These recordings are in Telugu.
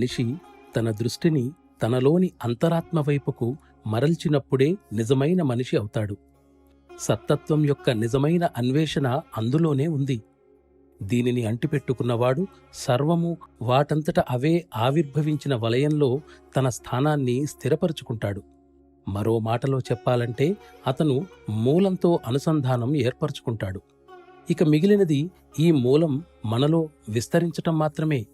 మనిషి తన దృష్టిని తనలోని అంతరాత్మ వైపుకు మరల్చినప్పుడే నిజమైన మనిషి అవుతాడు. సత్తత్వం యొక్క నిజమైన అన్వేషణ అందులోనే ఉంది. దీనిని అంటిపెట్టుకున్నవాడు సర్వము వాటంతట అవే ఆవిర్భవించిన వలయంలో తన స్థానాన్ని స్థిరపరుచుకుంటాడు. మరో మాటలో చెప్పాలంటే అతను మూలంతో అనుసంధానం ఏర్పరచుకుంటాడు. ఇక మిగిలినది ఈ మూలం మనలో విస్తరించటం మాత్రమే.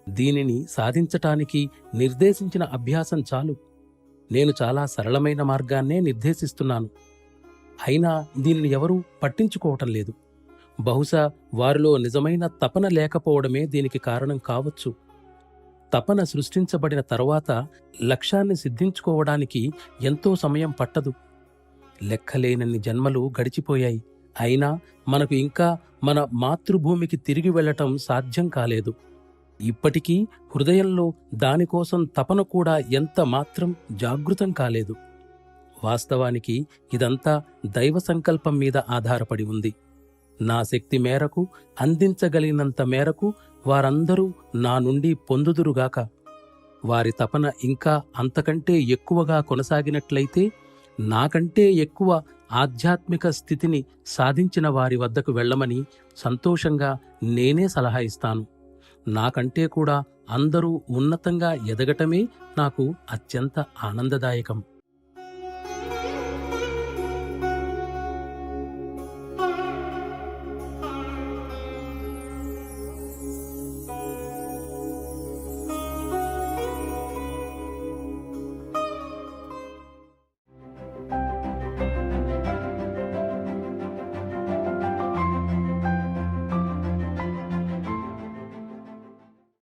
దీనిని సాధించటానికి నిర్దేశించిన అభ్యాసం చాలు. నేను చాలా సరళమైన మార్గాన్నే నిర్దేశిస్తున్నాను. అయినా దీనిని ఎవరూ పట్టించుకోవటం లేదు. బహుశా వారిలో నిజమైన తపన లేకపోవడమే దీనికి కారణం కావచ్చు. తపన సృష్టించబడిన తరువాత లక్ష్యాన్ని సిద్ధించుకోవడానికి ఎంతో సమయం పట్టదు. లెక్కలేనన్ని జన్మలు గడిచిపోయాయి. అయినా మనకు ఇంకా మన మాతృభూమికి తిరిగి వెళ్లటం సాధ్యం కాలేదు. ఇప్పటికీ హృదయంలో దానికోసం తపన కూడా ఎంత మాత్రం జాగృతం కాలేదు. వాస్తవానికి ఇదంతా దైవ సంకల్పం మీద ఆధారపడి ఉంది. నా శక్తి మేరకు అందించగలిగినంత మేరకు వారందరూ నా నుండి పొందుదురుగాక. వారి తపన ఇంకా అంతకంటే ఎక్కువగా కొనసాగినట్లయితే నాకంటే ఎక్కువ ఆధ్యాత్మిక స్థితిని సాధించిన వారి వద్దకు వెళ్ళమని సంతోషంగా నేనే సలహా ఇస్తాను. నాకంటే కూడా అందరూ ఉన్నతంగా ఎదగటమే నాకు అత్యంత ఆనందదాయకం.